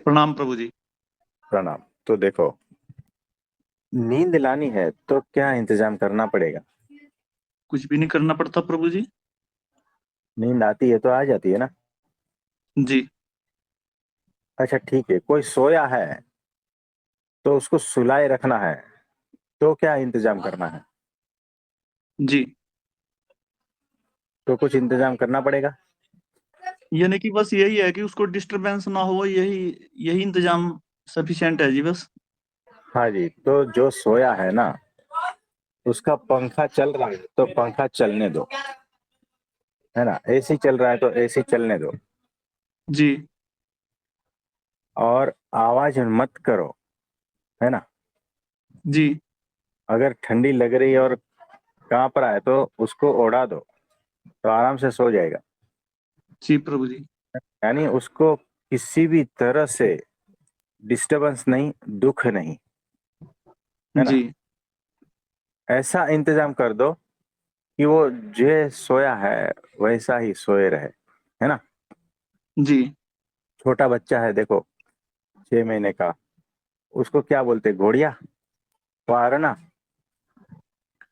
प्रणाम प्रभु जी। प्रणाम। तो देखो, नींद लानी है तो क्या इंतजाम करना पड़ेगा? कुछ भी नहीं करना पड़ता प्रभु जी। नींद आती है तो आ जाती है ना। जी। अच्छा ठीक है, कोई सोया है तो उसको सुलाए रखना है, तो क्या इंतजाम करना है? जी। तो कुछ इंतजाम करना पड़ेगा। यानी कि बस यही है कि उसको डिस्टरबेंस ना हो, यही यही इंतजाम सफिशिएंट है जी बस। हाँ जी, तो जो सोया है ना, उसका पंखा चल रहा है तो पंखा चलने दो, है ना। एसी चल रहा है तो एसी चलने दो। जी। और आवाज मत करो, है ना। जी। अगर ठंडी लग रही है और कांप रहा है तो उसको ओढ़ा दो, तो आराम से सो जाएगा। जी प्रभु जी। यानी उसको किसी भी तरह से डिस्टरबेंस नहीं, दुख नहीं, है ना। जी। ऐसा इंतजाम कर दो कि वो जो सोया है वैसा ही सोए रहे, है ना। जी। छोटा बच्चा है, देखो, 6 महीने का, उसको क्या बोलते हैं? घोड़िया, पारना,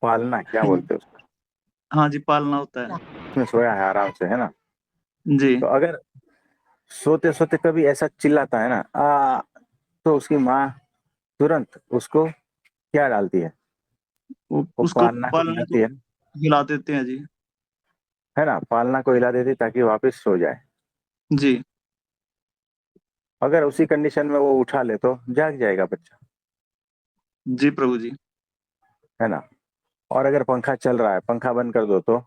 पालना, क्या बोलते हैं उसको? हाँ जी, पालना होता है। उसमें सोया है आराम से, है ना। जी। तो अगर सोते सोते कभी ऐसा चिल्लाता है ना, तो उसकी माँ तुरंत उसको क्या डालती है? वो वो उसको पालना को पालने हिलाती को है, हिला देते हैं जी। है ना। पालना को हिला देती है ताकि वापस सो जाए। जी। अगर उसी कंडीशन में वो उठा ले तो जाग जाएगा बच्चा, जी प्रभु जी। है ना। और अगर पंखा चल रहा है, पंखा बंद कर दो तो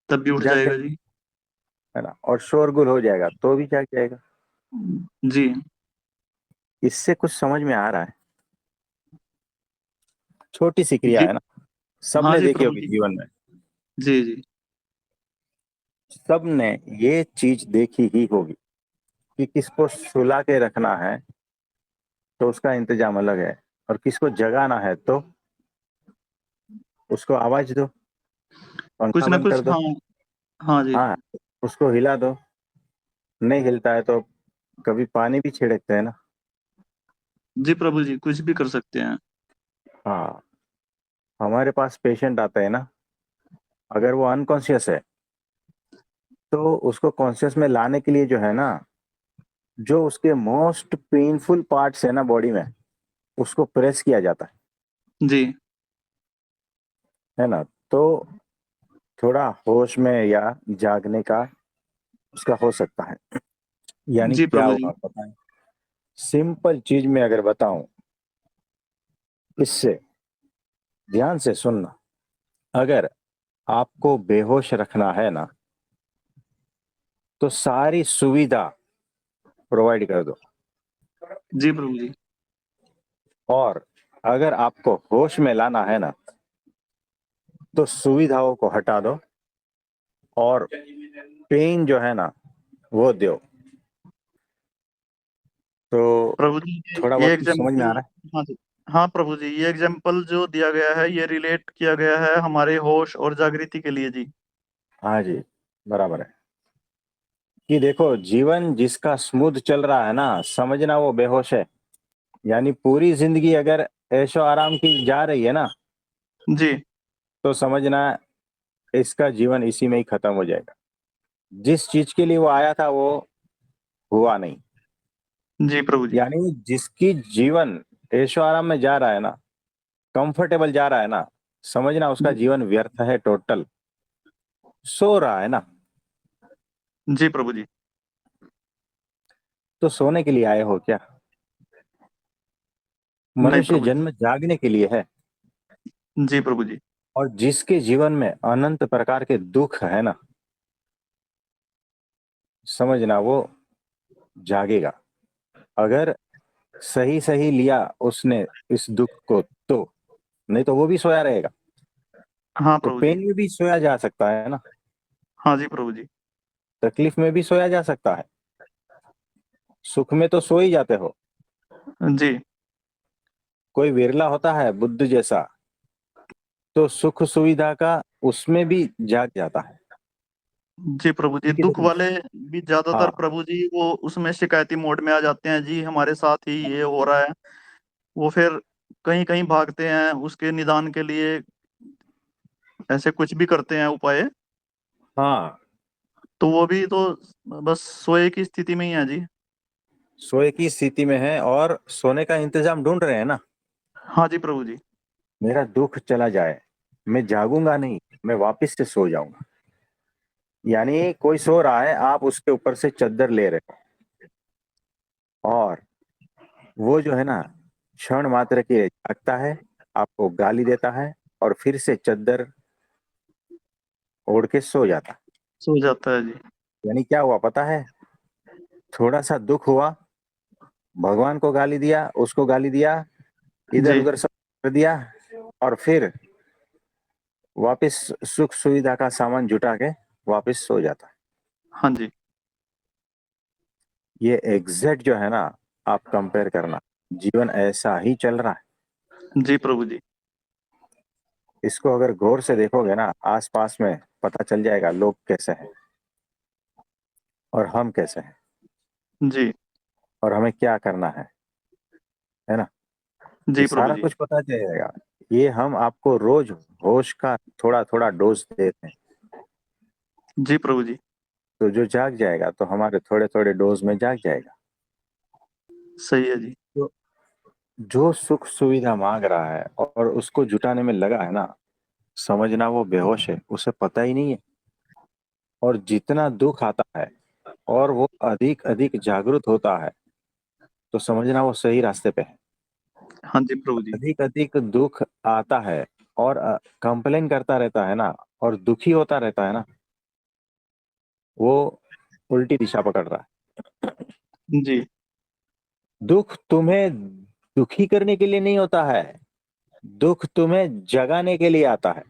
तब भी उठ जाग जाएगा जाएगा, जी। है ना। और शोरगुल हो जाएगा तो भी जाग जाएगा। जी। इससे कुछ समझ में आ रहा है? छोटी सी क्रिया ये है ना, हाँ सबने जी देखी प्रभु होगी जी। जीवन में। जी। जी। सबने ये चीज देखी ही होगी कि किसको सुला के रखना है तो उसका इंतजाम अलग है, और किसको जगाना है तो उसको आवाज दो, कुछ पंखा ना बंद कुछ, कर दो। हाँ। हाँ जी। हाँ, उसको हिला दो। नहीं हिलता है तो कभी पानी भी छिड़कते हैं ना। जी प्रभु जी, कुछ भी कर सकते हैं। हाँ, हमारे पास पेशेंट आता है ना, अगर वो अनकॉन्शियस है तो उसको कॉन्शियस में लाने के लिए जो है ना, जो उसके मोस्ट पेनफुल पार्ट्स है ना बॉडी में, उसको प्रेस किया जाता जी। है ना। तो थोड़ा होश में या जागने का उसका हो सकता है। यानी जी क्या प्रभु जी। हुआ पता है? सिंपल चीज में अगर बताऊं, इससे ध्यान से सुनना। अगर आपको बेहोश रखना है ना, तो सारी सुविधा प्रोवाइड कर दो। जी प्रभु जी। और अगर आपको होश में लाना है ना, तो सुविधाओं को हटा दो और पेन जो है ना वो दो। तो प्रभु जी, थोड़ा ये बहुत कुछ समझ में आ एग्जाम्पल। रहा है? हाँ जी। हाँ प्रभु जी, ये एग्जाम्पल जो दिया गया है ये रिलेट किया गया है हमारे होश और जागृति के लिए जी। हाँ जी, बराबर है। कि देखो, जीवन जिसका स्मूथ चल रहा है ना, समझना वो बेहोश है। यानी पूरी जिंदगी अगर ऐशो आराम की जा रही है ना, जी। तो समझना इसका जीवन इसी में ही खत्म हो जाएगा। जिस चीज के लिए वो आया था वो हुआ नहीं। जी प्रभु जी। यानी जिसकी जीवन ऐशो आराम में जा रहा है ना, कंफर्टेबल जा रहा है ना, समझना उसका जीवन व्यर्थ है टोटल। सो रहा है ना, जी प्रभु जी। तो सोने के लिए आए हो क्या? नहीं मनुष्य प्रभु जी। जन्म जागने के लिए है। जी प्रभु जी। और जिसके जीवन में अनंत प्रकार के दुख है ना, समझना वो जागेगा। अगर सही सही लिया उसने इस दुख को तो, नहीं तो वो भी सोया रहेगा। हाँ तो प्रभु जी। पेन में भी सोया जा सकता है ना, हाँ जी प्रभु जी। तकलीफ में भी सोया जा सकता है। सुख में तो सो ही जाते हो। जी। कोई विरला होता है बुद्ध जैसा, तो सुख सुविधा का उसमें भी जाग जाता है। जी प्रभु जी, क्योंकि दुख देखो, वाले भी ज्यादातर हाँ प्रभु जी वो उसमें शिकायती मोड में आ जाते हैं जी, हमारे साथ ही ये हो रहा है। वो फिर कहीं कहीं भागते हैं उसके निदान के लिए, ऐसे कुछ भी करते हैं उपाय। हाँ, तो वो भी तो बस सोए की स्थिति में ही है जी। सोए की स्थिति में है और सोने का इंतजाम ढूंढ रहे हैं ना। हाँ जी प्रभु जी। मेरा दुख चला जाए, मैं जागूंगा नहीं, मैं वापस से सो जाऊंगा। यानी कोई सो रहा है, आप उसके ऊपर से चद्दर ले रहे हो, और वो जो है ना, क्षण मात्र के लिए जागता है, आपको गाली देता है, और फिर से चद्दर ओढ़ के सो जाता है। सो जाता है जी। यानी क्या हुआ पता है? थोड़ा सा दुख हुआ, भगवान को गाली दिया, उसको गाली दिया, इधर जी। उधर सब कर दिया, और फिर वापस सुख सुविधा का सामान जुटा के वापस सो जाता है। हाँ जी। ये एग्जैक्ट जो है ना, आप कंपेयर करना, जीवन ऐसा ही चल रहा है। जी प्रभु जी। इसको अगर गौर से देखोगे ना, आसपास में पता चल जाएगा लोग कैसे हैं और हम कैसे हैं, जी। और हमें क्या करना है ना। ये जी प्रभु सारा जी। कुछ पता चलेगा। ये हम आपको रोज होश का थोड़ा थोड़ा डोज देते हैं। जी प्रभु जी। तो जो जाग जाएगा तो हमारे थोड़े थोड़े डोज में जाग जाएगा। सही है जी। तो जो सुख सुविधा मांग रहा है और उसको जुटाने में लगा है ना, समझना वो बेहोश है, उसे पता ही नहीं है। और जितना दुख आता है और वो अधिक अधिक जागरूक होता है, तो समझना वो सही रास्ते पे है। हाँ जी प्रभु जी। अधिक अधिक दुख आता है और कंप्लेन करता रहता है ना, और दुखी होता रहता है ना, वो उल्टी दिशा पकड़ रहा है। जी। दुख तुम्हें दुखी करने के लिए नहीं होता है, दुख तुम्हें जगाने के लिए आता है।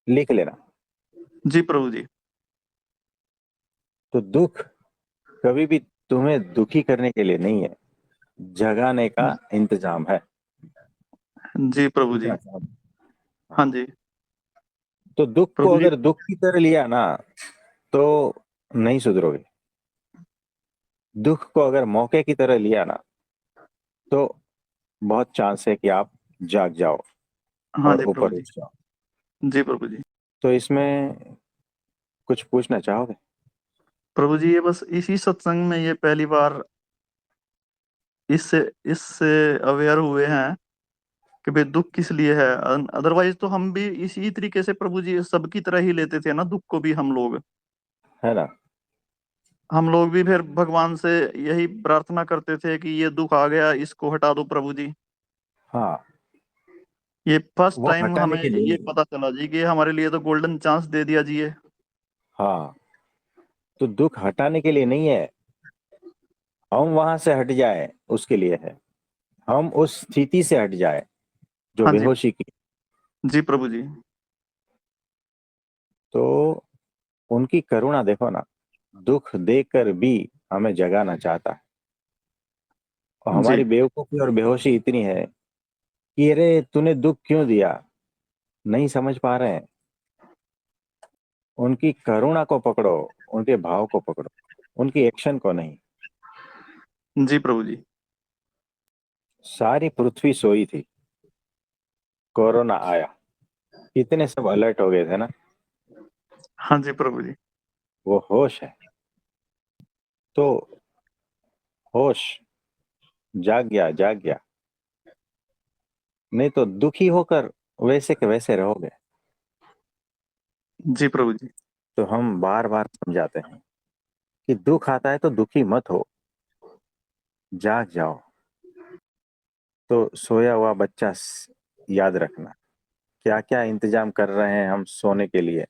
लिख लेना। जी प्रभु जी। तो दुख कभी भी तुम्हें दुखी करने के लिए नहीं है, जगाने का इंतजाम है। जी प्रभु जी। इतना समझ। हाँ हाँ। जी तो दुख को प्रभु जी। अगर दुख की तरह लिया ना, तो नहीं सुधरोगे। दुख को अगर मौके की तरह लिया ना, तो बहुत चांस है कि आप जाग जाओ हाँ और जी प्रभु ऊपर जी। उठ जाओ। जी प्रभु जी। तो इसमें कुछ पूछना चाहोगे? प्रभु जी, ये बस इसी सत्संग में ये पहली बार इससे इससे अवेयर हुए हैं कि भाई दुख किस लिए है। अदरवाइज तो हम भी इसी तरीके से प्रभु जी सबकी तरह ही लेते थे ना दुख को भी। है ना। हम लोग भी फिर भगवान से यही प्रार्थना करते थे कि ये दुख आ गया इसको हटा दो प्रभु जी। हाँ, ये फर्स्ट वो टाइम हटाने हमें के लिए ये नहीं है। पता चला जी कि हमारे लिए तो गोल्डन चांस दे दिया जी ये। हाँ, तो दुख हटाने के लिए नहीं है, हम वहां से हट जाए उसके लिए है। हम उस स्थिति से हट जाए जो हाँ जी। बेहोशी की। जी प्रभु जी। तो उनकी करुणा देखो ना, दुख देकर भी हमें जगाना चाहता है। और जी। हमारी बेवकूफी और बेहोशी इतनी है कि अरे तूने दुख क्यों दिया, नहीं समझ पा रहे हैं। उनकी करुणा को पकड़ो, उनके भाव को पकड़ो, उनकी एक्शन को नहीं। जी प्रभु जी। सारी पृथ्वी सोई थी, कोरोना आया, इतने सब अलर्ट हो गए थे ना। हाँ जी प्रभु जी। वो होश है। तो होश, जाग गया जाग गया, नहीं तो दुखी होकर वैसे के वैसे रहोगे। जी प्रभु जी। तो हम बार बार समझाते हैं कि दुख आता है तो दुखी मत हो, जाग जाओ। तो सोया हुआ बच्चा याद रखना, क्या क्या इंतजाम कर रहे हैं हम सोने के लिए,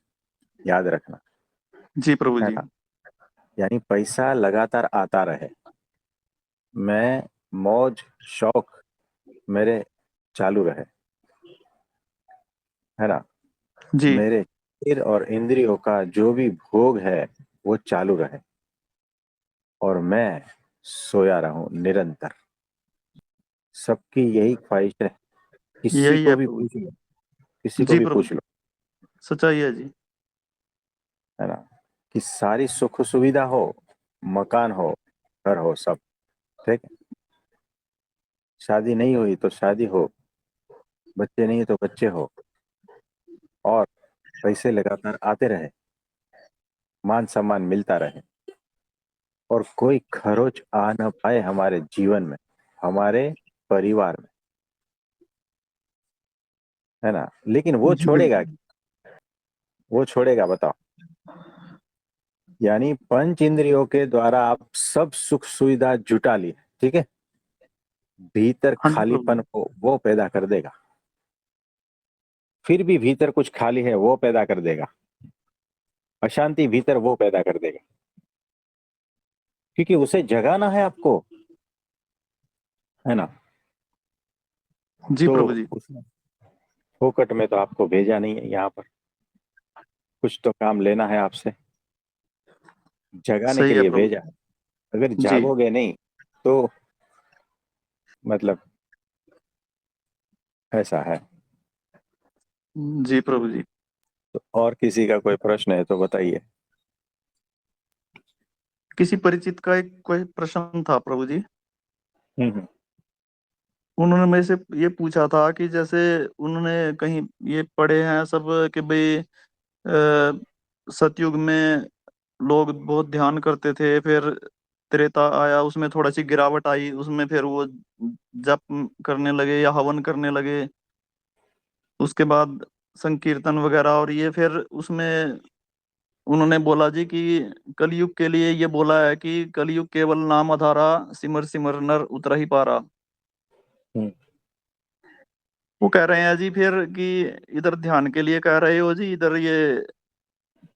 याद रखना। जी प्रभु है जी। ना। यानी पैसा लगातार आता रहे, मैं मौज शौक मेरे चालू रहे, है ना। जी। मेरे शरीर और इंद्रियों का जो भी भोग है वो चालू रहे, और मैं सोया रहूं निरंतर। सबकी यही ख्वाहिश है। किसी यही है को भी प्रभु पूछ लो, जी। किसी को जी भी प्रभु पूछ जी। लो, सच्चाई है जी। है ना। कि सारी सुख सुविधा हो, मकान हो, घर हो, सब ठीक है। शादी नहीं हुई तो शादी हो, बच्चे नहीं तो बच्चे हो, और पैसे लगातार आते रहे, मान सम्मान मिलता रहे, और कोई खरोच आ न पाए हमारे जीवन में, हमारे परिवार में, है ना। लेकिन वो जी छोड़ेगा, बिल्कुल। वो छोड़ेगा बताओ? यानी पंच इंद्रियों के द्वारा आप सब सुख सुविधा जुटा लिए, ठीक है, भीतर हाँ जी प्रभु खालीपन जी। को वो पैदा कर देगा। फिर भी भीतर कुछ खाली है वो पैदा कर देगा, अशांति भीतर वो पैदा कर देगा, क्योंकि उसे जगाना है आपको, है ना। जी तो प्रभु जी। उसने फोकट में तो आपको भेजा नहीं है यहाँ पर, कुछ तो काम लेना है आपसे, जगाने के सही है लिए प्रभु भेजा है। अगर जी। जागोगे नहीं तो मतलब ऐसा है। जी प्रभु जी। तो और किसी का कोई प्रश्न है तो बताइए। किसी परिचित का एक कोई प्रश्न था प्रभु जी। हम्म। उन्होंने मेरे से ये पूछा था कि जैसे उन्होंने कहीं ये पढ़े हैं सब कि भाई सतयुग में लोग बहुत ध्यान करते थे, फिर त्रेता आया, उसमें थोड़ा सी गिरावट आई, उसमें फिर वो जप करने लगे या हवन करने लगे। उसके बाद संकीर्तन वगैरह, और ये फिर उसमें उन्होंने बोला जी कि कलयुग के लिए ये बोला है कि कलयुग केवल नाम आधारा, सिमर सिमर नर उतरा ही पारा। हम्म। वो कह रहे हैं जी फिर कि इधर ध्यान के लिए कह रहे हो जी, इधर ये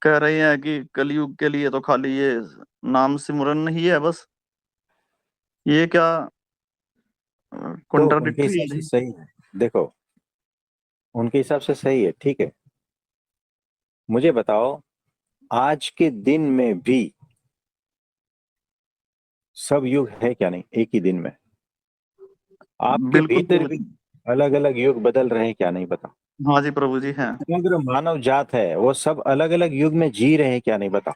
कह रहे हैं कि कलयुग के लिए तो खाली ये नाम सिमरन ही है बस। ये क्या तो उनके कॉन्ट्राडिक्टरी है हिसाब से जी? सही है, देखो, उनके हिसाब से सही है, ठीक है। मुझे बताओ, आज के दिन में भी सब युग है क्या नहीं एक ही दिन में? आपके बिल्कुल भीतर प्रभु भी जी। अलग अलग युग बदल रहे हैं क्या नहीं, बताओ? हाँ जी प्रभु जी हैं। समग्र मानव जात है वो सब अलग अलग युग में जी रहे हैं क्या नहीं, बताओ?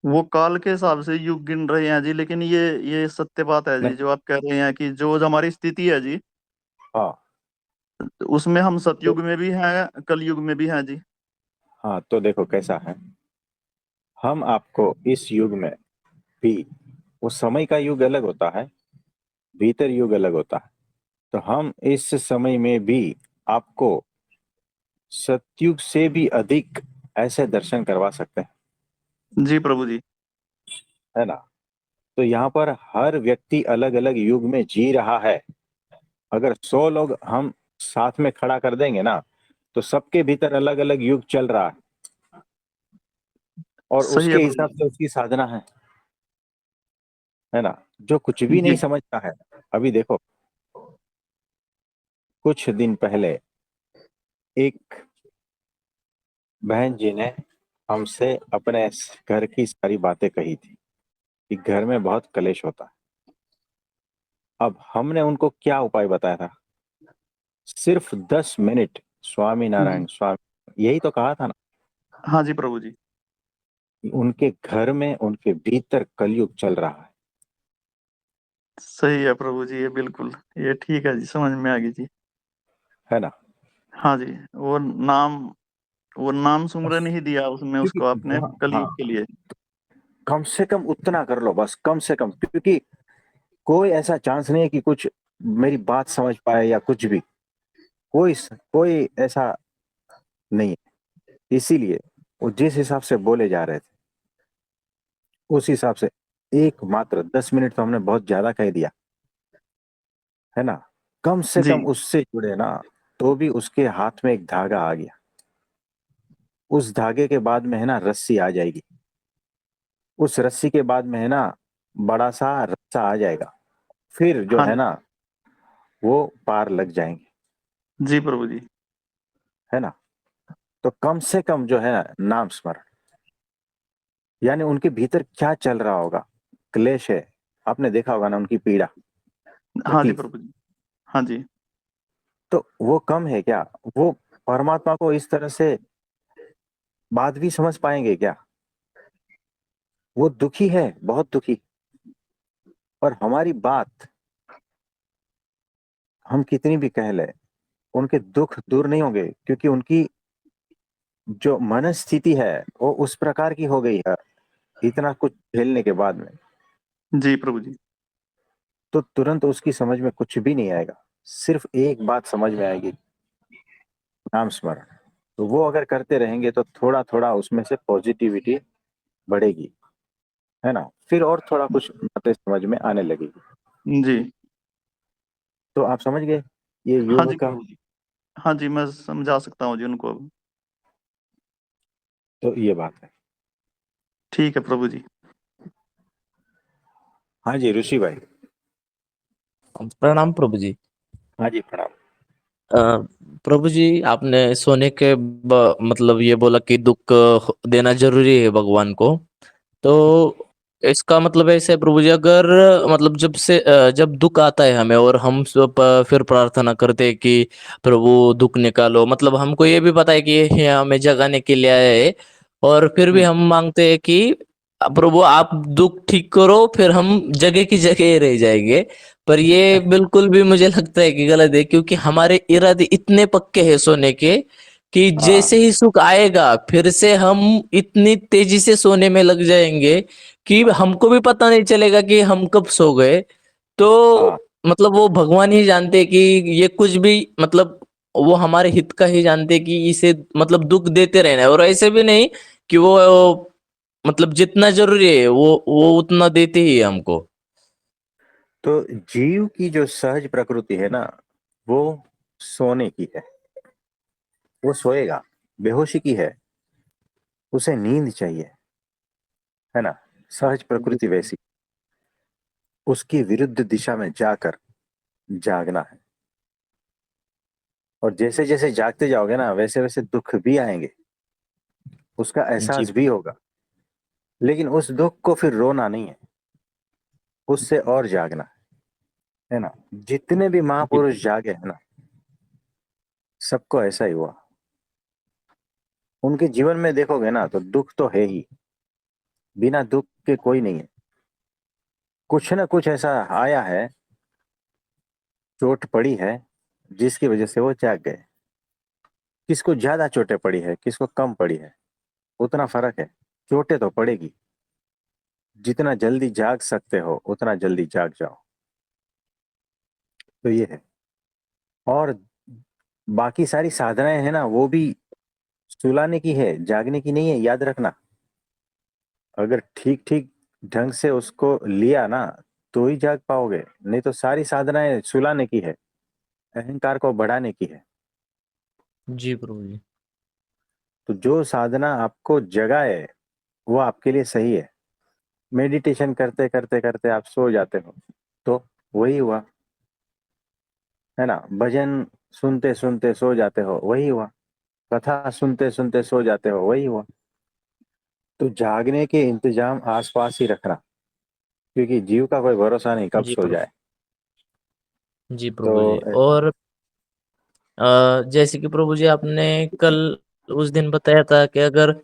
वो काल के हिसाब से युग गिन रहे हैं जी, लेकिन ये सत्य बात है जी नहीं। जो आप कह रहे हैं कि जो जो हमारी स्थिति है जी, हाँ। उसमें हम तो सतयुग में भी हैं, कलयुग में भी हैं जी। हाँ, तो देखो कैसा है, हम आपको इस युग में भी, वो समय का युग अलग होता है, भीतर युग अलग होता है, तो हम इस समय में भी आपको सतयुग से भी अधिक ऐसे दर्शन करवा सकते हैं, जी प्रभु जी। है ना। तो यहाँ पर हर व्यक्ति अलग अलग युग में जी रहा है। अगर 100 लोग हम साथ में खड़ा कर देंगे ना, तो सबके भीतर अलग अलग युग चल रहा है, और सही है उसके प्रभु हिसाब जी। से उसकी साधना है ना। जो कुछ भी नहीं जी। समझता है, अभी देखो, कुछ दिन पहले एक बहन जी ने हमसे अपने घर की सारी बातें कही थी कि घर में बहुत कलेश होता है। अब हमने उनको क्या उपाय बताया था? सिर्फ 10 मिनट स्वामी नारायण जी। स्वामी, यही तो कहा था ना, हाँ जी प्रभु जी। कि उनके घर में उनके भीतर कलयुग चल रहा सही है प्रभु जी, ये बिल्कुल ये ठीक है जी, समझ में आ गई जी। है ना। हाँ जी। वो नाम सुमरन ही दिया उसमें क्योंकि उसको आपने वहाँ, हाँ, कलयुग के लिए। कम से कम उतना कर लो बस, कम से कम, क्योंकि कोई ऐसा चांस नहीं है कि कुछ मेरी बात समझ पाए या कुछ भी, कोई कोई ऐसा नहीं है। इसीलिए वो जिस हिसाब से बोले जा रहे थे उस हिसाब से एक मात्र 10 मिनट तो हमने बहुत ज्यादा कह दिया, है ना। कम से जी। कम उससे जुड़े ना, तो भी उसके हाथ में एक धागा आ गया, उस धागे के बाद में है ना रस्सी आ जाएगी, उस रस्सी के बाद में है ना बड़ा सा रस्सा आ जाएगा, फिर जो हाँ है जी। ना वो पार लग जाएंगे, जी प्रभु जी। है ना। तो कम से कम जो है नाम स्मरण, यानी उनके भीतर क्या चल रहा होगा, क्लेश है, आपने देखा होगा ना उनकी पीड़ा, हाँ जी तकलीफ, प्रभु जी। हाँ जी। तो वो कम है क्या? वो परमात्मा को इस तरह से बात भी समझ पाएंगे क्या? वो दुखी है, बहुत दुखी। और हमारी बात हम कितनी भी कह ले, उनके दुख दूर नहीं होंगे, क्योंकि उनकी जो मनस्थिति है वो उस प्रकार की हो गई है इतना कुछ झेलने के बाद में। जी प्रभु जी। तो तुरंत उसकी समझ में कुछ भी नहीं आएगा, सिर्फ एक बात समझ में आएगी, नाम स्मरण। तो वो अगर करते रहेंगे तो थोड़ा थोड़ा उसमें से पॉजिटिविटी बढ़ेगी, है ना, फिर और थोड़ा कुछ बातें समझ में आने लगेगी। जी। तो आप समझ गए ये हाँ योग जी का। प्रभु जी। हाँ जी, मैं समझा सकता हूँ जी उनको अब। तो ये बात है। ठीक है प्रभु जी। हाँ जी ऋषि भाई। प्रणाम प्रभु जी। हाँ जी प्रणाम। अ, प्रभु जी, आपने सोने के मतलब ये बोला कि दुख देना जरूरी है भगवान को। तो इसका मतलब ऐसे है प्रभु जी, अगर मतलब जब दुख आता है हमें और हम सब फिर प्रार्थना करते हैं कि प्रभु दुख निकालो, मतलब हमको ये भी पता है कि ये हमें जगाने के लिए आया है, और फिर भी हम्म, हम मांगते हैं कि प्रभु आप दुख ठीक करो, फिर हम जगह की जगह ही रह जाएंगे। पर ये बिल्कुल भी मुझे लगता है कि गलत है, क्योंकि हमारे इरादे इतने पक्के हैं सोने के कि हाँ जैसे ही सुख आएगा फिर से हम इतनी तेजी से सोने में लग जाएंगे कि हमको भी पता नहीं चलेगा कि हम कब सो गए। तो हाँ। मतलब वो भगवान ही जानते हैं कि ये कुछ भी मतलब वो हमारे हित का ही जानते हैं कि इसे मतलब दुख देते रहना है, और ऐसे भी नहीं कि वो मतलब जितना जरूरी है वो उतना देते ही है हमको। तो जीव की जो सहज प्रकृति है ना, वो सोने की है। वो सोएगा, बेहोशी की है, उसे नींद चाहिए, है ना। सहज जी प्रकृति वैसी, उसकी विरुद्ध दिशा में जाकर जागना है। और जैसे जैसे जागते जाओगे ना, वैसे वैसे दुख भी आएंगे, उसका जी एहसास भी होगा। लेकिन उस दुख को फिर रोना नहीं है, उससे और जागना है ना। जितने भी जी महापुरुष जागे हैं ना, सबको ऐसा ही हुआ। उनके जीवन में देखोगे ना तो दुख तो है ही, बिना दुख के कोई नहीं है। कुछ ना कुछ ऐसा आया है, चोट पड़ी है, जिसकी वजह से वो जाग गए। किसको ज्यादा चोटें पड़ी है, किसको कम पड़ी है, उतना फर्क है। चोटें तो पड़ेगी। जितना जल्दी जाग सकते हो उतना जल्दी जाग जाओ। तो ये है। और बाकी सारी साधनाएं है ना, वो भी सुलाने की है, जागने की नहीं है, याद रखना। अगर ठीक ठीक ढंग से उसको लिया ना, तो ही जाग पाओगे। नहीं तो सारी साधनाएं सुलाने की है, अहंकार को बढ़ाने की है। जी प्रभु जी। तो जो साधना आपको जगाए वो आपके लिए सही है। मेडिटेशन करते करते करते आप सो जाते हो, तो वही हुआ, है ना। भजन सुनते सुनते सो जाते हो, वही हुआ। कथा सुनते सुनते सो जाते हो, वही हुआ। तो जागने के इंतजाम आसपास ही रखना, क्योंकि जीव का कोई भरोसा नहीं कब जी सो प्रभु। जाए। जी तो प्रभु जी। और जैसे कि प्रभु जी आपने कल उस दिन बताया था कि अगर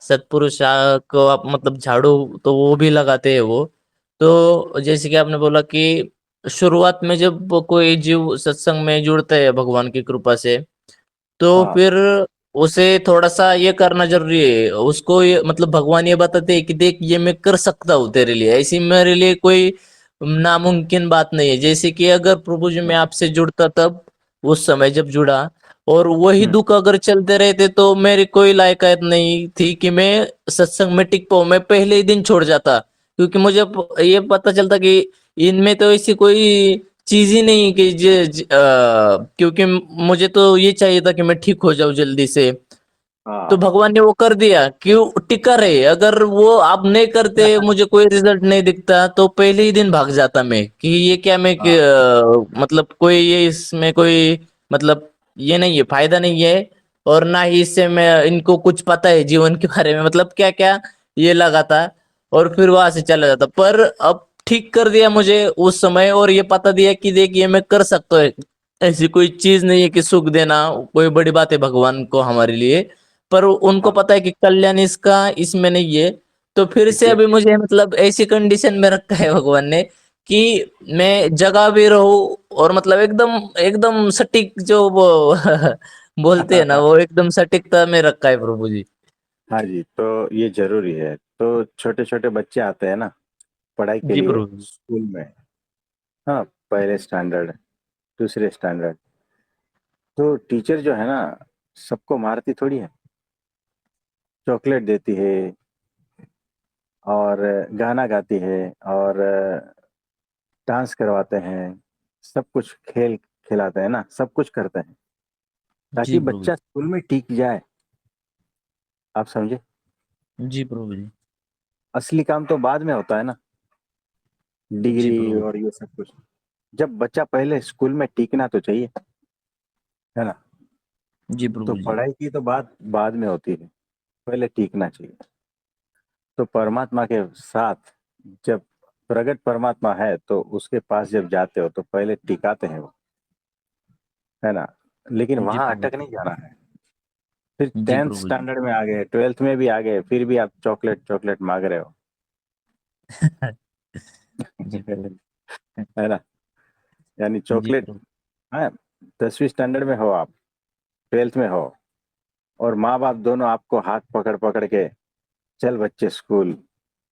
सत्पुरुष को आप मतलब झाड़ू तो वो भी लगाते हैं वो। तो जैसे कि आपने बोला कि शुरुआत में जब कोई जीव सत्संग में जुड़ता है भगवान की कृपा से, तो हाँ फिर उसे थोड़ा सा ये करना जरूरी है। उसको ये मतलब भगवान ये बताते हैं कि देख ये मैं कर सकता हूँ तेरे लिए, ऐसी मेरे लिए कोई नामुमकिन बात नहीं है। जैसे कि अगर प्रभु जी मैं आपसे जुड़ता तब उस समय जब जुड़ा, और वही हम्म, दुख अगर चलते रहते तो मेरी कोई लायकात नहीं थी कि मैं सत्संग में टिक पाऊं। मैं पहले ही दिन छोड़ जाता, क्योंकि मुझे ये पता चलता कि इनमें तो ऐसी कोई चीज ही नहीं कि क्योंकि मुझे तो ये चाहिए था कि मैं ठीक हो जाऊं जल्दी से। तो हाँ भगवान ने वो कर दिया, क्यों टिका रहे। अगर वो आप नहीं करते, मुझे कोई रिजल्ट नहीं दिखता, तो पहले ही दिन भाग जाता मैं कि ये क्या मैं हाँ मतलब कोई ये इसमें कोई मतलब ये नहीं है, फायदा नहीं है। और ना ही इससे मैं इनको कुछ पता है जीवन के बारे में, मतलब क्या क्या ये लगा था। और फिर वहां से चला जाता। पर अब ठीक कर दिया मुझे उस समय, और ये पता दिया कि देख ये मैं कर सकता हूँ। ऐसी कोई चीज नहीं है कि सुख देना कोई बड़ी बात है भगवान को हमारे लिए। पर उनको हाँ पता है कि कल्याण इसका इसमें नहीं है। तो फिर से अभी एग्जैक्टली। मुझे मतलब ऐसी कंडीशन में रखा है भगवान ने कि मैं जगह भी रहूं और मतलब एकदम एकदम सटीक जो वो बोलते हैं ना, वो एकदम सटीकता में रखा है प्रभु जी। हाँ जी, तो ये जरूरी है। तो छोटे छोटे बच्चे आते हैं ना पढ़ाई के जी लिए प्रभु जी। स्कूल में। हाँ, पहले स्टैंडर्ड, दूसरे स्टैंडर्ड, तो टीचर जो है ना सबको मारती थोड़ी है, चॉकलेट देती है और गाना गाती है और डांस करवाते हैं, सब कुछ खेल खिलाते हैं ना, सब कुछ करते हैं जी ताकि प्रभु जी। बच्चा स्कूल में टिक जाए। आप समझे? जी प्रभु जी। असली काम तो बाद में होता है ना, जी डिग्री प्रभु और ये सब कुछ। जब बच्चा पहले स्कूल में टिकना तो चाहिए, है ना? जी तो प्रभु जी। पढ़ाई की तो बात बाद में होती है, पहले टिकना चाहिए। तो परमात्मा के साथ जब प्रगट परमात्मा है तो उसके पास जब जाते हो तो पहले टिकाते हैं वो, है ना? लेकिन जी वहां प्रभु अटक नहीं जाना है। फिर जी 10th प्रभु जी। स्टैंडर्ड में आ गए, 12th में भी आ गए, फिर भी आप चॉकलेट चॉकलेट मांग रहे हो। जी प्रभु है ना? यानी जी चॉकलेट। प्रभु। हाँ, 10वीं स्टैंडर्ड में हो आप, 12th में हो, और माँ बाप दोनों आपको हाथ पकड़ पकड़ के चल बच्चे स्कूल,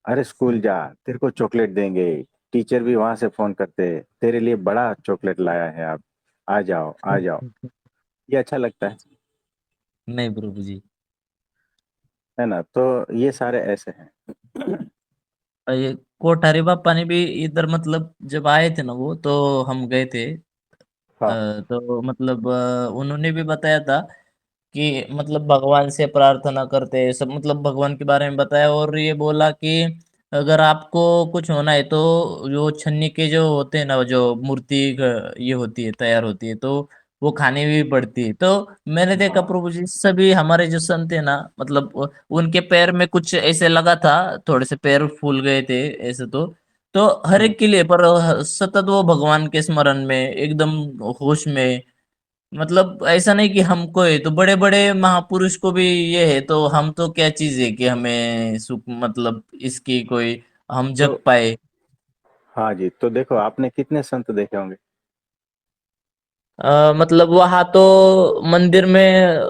अरे स्कूल जा, तेरे को चॉकलेट देंगे। टीचर भी वहां से फोन करते, तेरे लिए बड़ा चॉकलेट लाया है, आप आ जाओ आ जाओ। ये अच्छा लगता नहीं प्रभु जी। है ना? तो ये सारे ऐसे हैं। ये कोठारी बापा ने भी इधर मतलब जब आए थे ना वो, तो हम गए थे। हाँ। तो मतलब उन्होंने भी बताया था कि मतलब भगवान से प्रार्थना करते हैं सब, मतलब भगवान के बारे में बताया। और ये बोला कि अगर आपको कुछ होना है तो जो छन्नी के जो होते हैं ना, जो मूर्ति ये होती है, तैयार होती है, तो वो खानी भी पड़ती है। तो मैंने देखा हाँ। प्रभु जी, सभी हमारे जो संत है ना, मतलब उनके पैर में कुछ ऐसे लगा था, थोड़े से पैर फूल गए थे ऐसे। तो हर हम्म। एक के लिए पर सतत वो भगवान के स्मरण में एकदम होश में। मतलब ऐसा नहीं कि हमको है, तो बड़े बड़े महापुरुष को भी ये है, तो हम तो क्या चीज है कि हमें सुख मतलब इसकी कोई हम तो जग पाए। हाँ जी, तो देखो आपने कितने संत देखे होंगे? मतलब वहां तो मंदिर में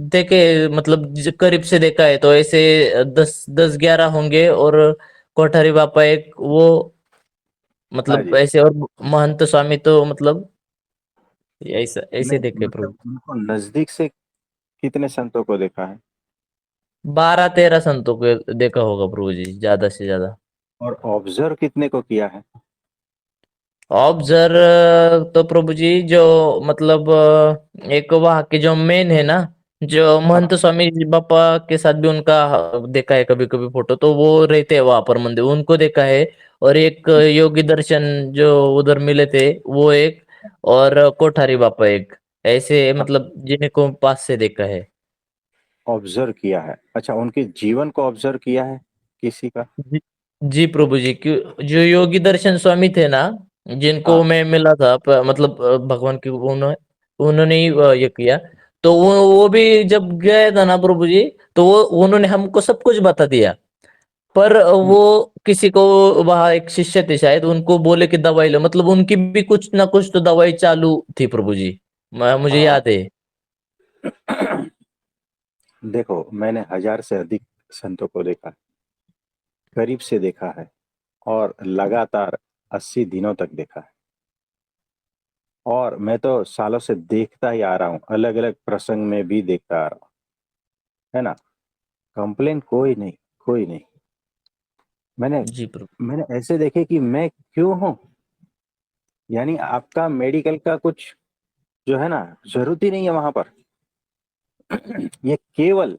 देखे, मतलब करीब से देखा है तो ऐसे 10 10 11 होंगे। और कोठारी बापा एक वो, हाँ मतलब जी। ऐसे। और महंत स्वामी तो मतलब ऐसा ऐसे नहीं, देखे प्रभु। मतलब उनको नजदीक से कितने संतों को देखा है? 12 13 संतों को देखा होगा प्रभु जी, ज्यादा से ज्यादा। और ऑब्जर्व कितने को किया है? ऑब्जर्व तो प्रभु जी जो मतलब एक वहाँ के जो मेन है ना, जो महंत हाँ। स्वामी जी बापा के साथ भी उनका देखा है कभी कभी फोटो, तो वो रहते हैं वहां पर मंदिर, उनको देखा है। और एक योगी दर्शन जो उधर मिले थे वो एक, और कोठारी बापा एक, ऐसे मतलब जिनको पास से देखा है। ऑब्जर्व किया है, अच्छा, उनके जीवन को ऑब्जर्व किया है किसी का? जी जी प्रभु जी, क्यों जो योगी दर्शन स्वामी थे ना, जिनको हाँ। मैं मिला था मतलब भगवान के उन्होंने उन्होंने ही ये किया। तो वो भी जब गए था ना प्रभु जी, तो वो उन्होंने हमको सब कुछ बता दिया। पर हम्म। वो किसी को, वहाँ एक शिष्य थे शायद, उनको बोले कि दवाई लो, मतलब उनकी भी कुछ ना कुछ तो दवाई चालू थी प्रभु जी, मुझे हाँ। याद है। देखो, मैंने 1000 से अधिक संतों को देखा है, करीब से देखा है, और लगातार 80 दिनों तक देखा है। और मैं तो सालों से देखता ही आ रहा हूँ, अलग अलग प्रसंग में भी देखता आ रहा हूँ, है ना? कंप्लेन कोई नहीं, कोई नहीं। मैंने जी प्रभु मैंने ऐसे देखे कि मैं क्यों हूँ, यानी आपका मेडिकल का कुछ जो है ना, जरूरत ही नहीं है वहां पर। ये केवल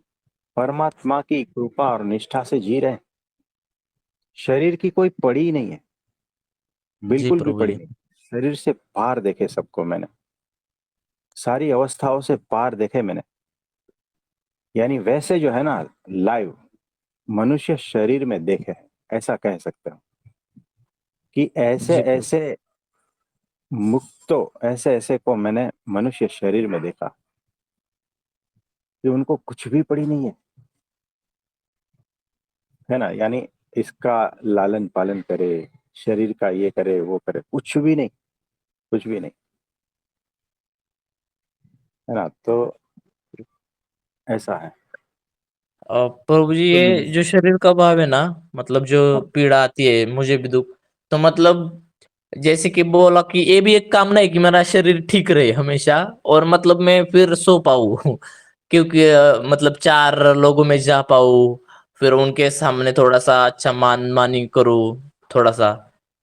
परमात्मा की कृपा और निष्ठा से जी रहे हैं। शरीर की कोई पड़ी ही नहीं है, जी बिल्कुल भी प्रभु पड़ी जी। नहीं। शरीर से पार देखे सबको मैंने, सारी अवस्थाओं से पार देखे मैंने। यानी वैसे जो है ना, लाइव मनुष्य शरीर में देखे हैं, ऐसा कह सकते हो कि ऐसे जी प्रभु ऐसे मुक्तो, ऐसे ऐसे को मैंने मनुष्य शरीर में देखा कि उनको कुछ भी पड़ी नहीं है। है ना, यानी इसका लालन पालन करे, शरीर का ये करे वो करे, कुछ भी नहीं, कुछ भी नहीं, है ना। तो ऐसा है। प्रभु जी तो ये जो शरीर का भाव है ना, मतलब जो पीड़ा आती है मुझे भी दुख, तो मतलब जैसे कि बोला कि ये भी एक कामना है कि मेरा शरीर ठीक रहे हमेशा, और मतलब मैं फिर सो पाऊँ क्योंकि मतलब चार लोगों में जा पाऊँ, फिर उनके सामने थोड़ा सा अच्छा मान मानी करूँ थोड़ा सा।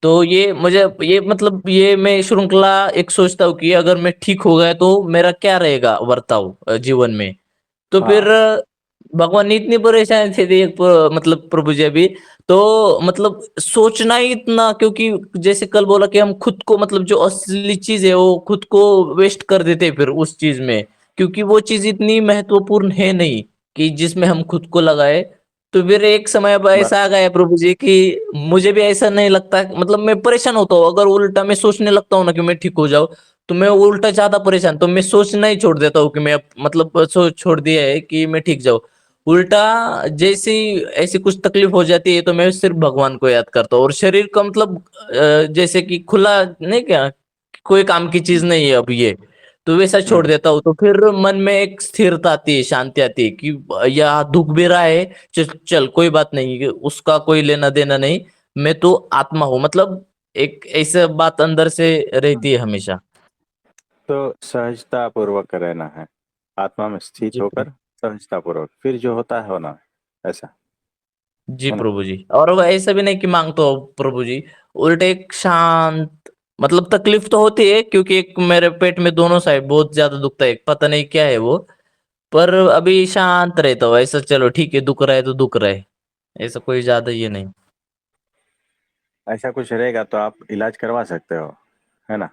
तो ये मुझे ये मतलब ये मैं श्रृंखला एक सोचता हूँ कि अगर मैं ठीक हो गया तो मेरा क्या रहेगा बर्ताव जीवन में। तो फिर हाँ भगवान ने इतनी परेशान थे मतलब प्रभु जी अभी, तो मतलब सोचना ही इतना, क्योंकि जैसे कल बोला कि हम खुद को मतलब जो असली चीज है वो खुद को वेस्ट कर देते हैं फिर उस चीज में, क्योंकि वो चीज इतनी महत्वपूर्ण है नहीं कि जिसमें हम खुद को लगाए। तो फिर एक समय अब बस। ऐसा आ गया प्रभु जी कि मुझे भी ऐसा नहीं लगता, मतलब मैं परेशान होता हूँ अगर उल्टा मैं सोचने लगता हूँ ना कि मैं ठीक हो जाऊं, तो मैं उल्टा ज्यादा परेशान, तो मैं सोचना ही छोड़ देता हूँ कि मैं मतलब सोच छोड़ दिया है कि मैं ठीक जाऊं। उल्टा जैसे ऐसी कुछ तकलीफ हो जाती है तो मैं सिर्फ भगवान को याद करता हूँ, और शरीर का मतलब जैसे कि खुला नहीं क्या, कोई काम की चीज नहीं है अब ये, तो वैसा छोड़ देता हूँ। तो फिर मन में एक स्थिरता आती है, शांति आती है कि यह दुख भी रहा है, चल चल कोई बात नहीं, उसका कोई लेना देना नहीं, मैं तो आत्मा हूँ, मतलब एक ऐसा बात अंदर से रहती है हमेशा। तो सहजता पूर्वक रहना है, आत्मा में स्थित जी प्रभु। होकर सहजता पूर्वक, फिर जो होता है होना है, ऐसा, जी है ना। प्रभु जी, और वो ऐसा भी नहीं कि मांगतो हो प्रभु जी, उल्टे एक शांत, मतलब तकलीफ तो होती है क्योंकि एक मेरे पेट में दोनों साइड बहुत ज्यादा दुखता है, पता नहीं क्या है वो, पर अभी शांत रहता हूँ ऐसा, चलो ठीक है दुख रहा है तो दुख रहा है, ऐसा कोई ज्यादा ये नहीं। ऐसा कुछ रहेगा तो आप इलाज करवा सकते हो, है ना।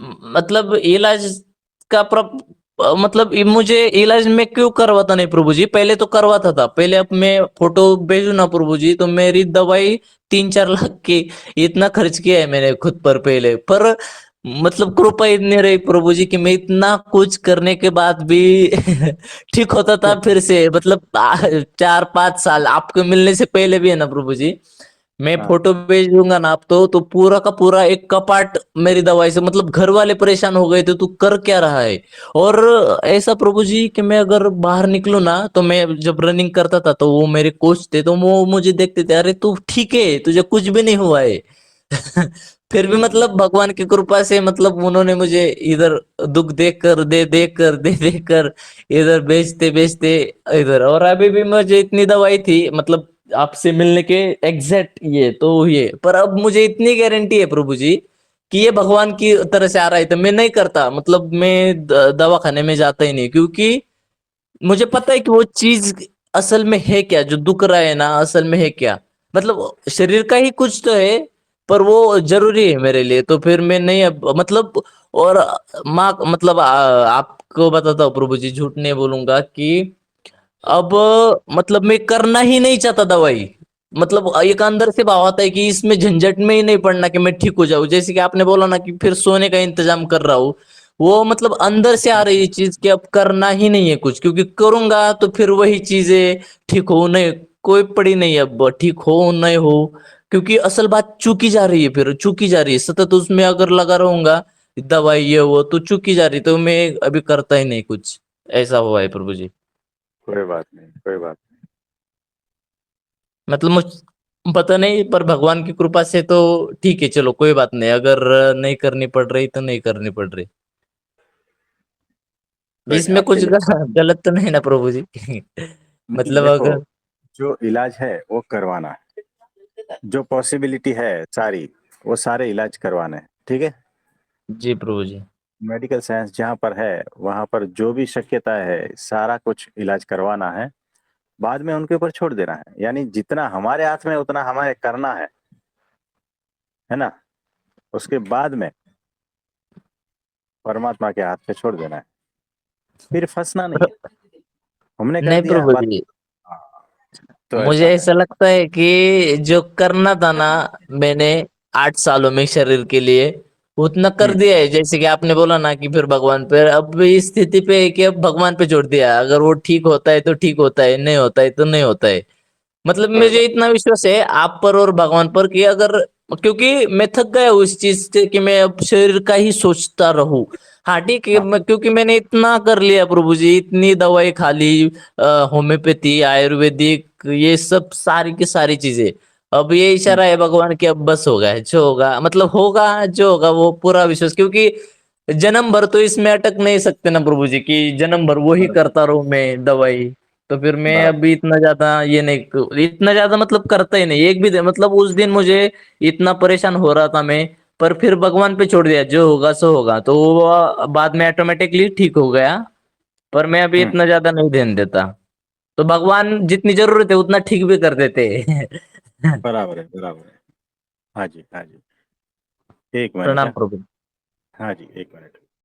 मतलब इलाज का मतलब मुझे इलाज में क्यों करवाता नहीं प्रभु जी, पहले तो करवाता था, पहले अब मैं फोटो भेजू ना प्रभु जी तो मेरी दवाई 3-4 लाख की इतना खर्च किया है मैंने खुद पर पहले, पर मतलब कृपा इतनी रही प्रभु जी कि मैं इतना कुछ करने के बाद भी ठीक होता था फिर से, मतलब 4-5 साल आपको मिलने से पहले भी है ना प्रभु जी, मैं हाँ फोटो भेज दूंगा ना आप तो पूरा का पूरा एक कपाट मेरी दवाई से, मतलब घर वाले परेशान हो गए थे तू कर क्या रहा है। और ऐसा प्रभु जी कि मैं अगर बाहर निकलूं ना, तो मैं जब रनिंग करता था तो वो मेरे कोच थे तो वो मुझे देखते थे, अरे तू ठीक है तुझे कुछ भी नहीं हुआ है। फिर भी मतलब भगवान की कृपा से मतलब उन्होंने मुझे इधर दुख देख कर इधर बेचते बेचते इधर, और अभी भी मुझे इतनी दवाई थी मतलब आपसे मिलने के एग्जैक्ट ये तो ये, पर अब मुझे इतनी गारंटी है प्रभु जी कि ये भगवान की तरह से आ रहा है, तो मैं नहीं करता, मतलब मैं दवाखाने में जाता ही नहीं, क्योंकि मुझे पता है कि वो चीज असल में है क्या, जो दुख रहा है ना असल में है क्या, मतलब शरीर का ही कुछ तो है, पर वो जरूरी है मेरे लिए, तो फिर मैं नहीं अब मतलब, और माँ मतलब आपको बताता हूँ प्रभु जी, झूठ नहीं बोलूंगा कि अब मतलब मैं करना ही नहीं चाहता दवाई, मतलब एक अंदर से भाव आता है कि इसमें झंझट में ही नहीं पड़ना कि मैं ठीक हो जाऊं, जैसे कि आपने बोला ना कि फिर सोने का इंतजाम कर रहा हूँ, वो मतलब अंदर से आ रही है चीज कि अब करना ही नहीं है कुछ, क्योंकि करूंगा तो फिर वही चीजें ठीक हो नहीं, कोई पड़ी नहीं है अब ठीक हो नहीं हो, क्योंकि असल बात चूकी जा रही है, फिर चूकी जा रही है सतत, उसमें अगर लगा रहूंगा दवाई ये वो तो चूकी जा रही, तो मैं अभी करता ही नहीं कुछ, ऐसा हुआ है प्रभु जी। कोई बात नहीं, कोई बात मतलब मुझ पता नहीं, पर भगवान की कृपा से तो ठीक है, चलो कोई बात नहीं, अगर नहीं करनी पड़ रही तो नहीं करनी पड़ रही, कोई नहीं, इसमें आपके कुछ लिए गलत तो नहीं ना प्रभु जी। नहीं। मतलब देखो, अगर जो इलाज है वो करवाना है, जो पॉसिबिलिटी है सारी, वो सारे इलाज करवाने हैं, ठीक है। जी प्रभु जी। मेडिकल साइंस जहाँ पर है वहाँ पर जो भी शक्यता है सारा कुछ इलाज करवाना है, बाद में उनके ऊपर छोड़ देना है, यानी जितना हमारे हाथ में उतना हमें करना है ना। उसके बाद में परमात्मा के हाथ पे छोड़ देना है, फिर फंसना नहीं है, हमने कर नहीं दिया प्रभु बात। जी, हाँ, तो मुझे ऐसा है। ऐसा लगता है कि जो करना था ना मैंने 8 सालों में शरीर के लिए उतना कर हम्म। दिया है, जैसे कि आपने बोला ना कि फिर भगवान पे, अब इस स्थिति पे है कि अब भगवान पे छोड़ दिया, अगर वो ठीक होता है तो ठीक होता है, नहीं होता है तो नहीं होता है, मतलब बराबर। मुझे इतना विश्वास है आप पर और भगवान पर कि अगर, क्योंकि मैं थक गया हूँ इस चीज से कि मैं अब शरीर का ही सोचता रहूं। हाँ ठीक है, हाँ क्योंकि मैंने इतना कर लिया प्रभु जी, इतनी दवाई खा ली, होम्योपैथी, आयुर्वेदिक, ये सब सारी की सारी चीजें। अब ये इशारा है भगवान कि अब बस होगा, जो होगा मतलब होगा, जो होगा वो पूरा विश्वास, क्योंकि जन्म भर तो इसमें अटक नहीं सकते ना प्रभु जी की जन्म भर वो ही बराबर करता रहूं मैं दवाई। तो फिर मैं बराबर। अभी इतना ज्यादा ये नहीं, इतना ज्यादा मतलब करता ही नहीं एक भी दिन, मतलब उस दिन मुझे इतना परेशान हो रहा था मैं, पर फिर भगवान पे छोड़ दिया, जो होगा सो होगा, तो वो बाद में ऑटोमेटिकली ठीक हो गया। पर मैं अभी हम्म, इतना ज्यादा नहीं ध्यान देता, तो भगवान जितनी जरूरत है उतना ठीक भी कर देते हैं। बराबर है, बराबर है। हाँ जी, हाँ जी। एक मिनट प्रणाम है। प्रभु। हाँ जी, एक मिनट।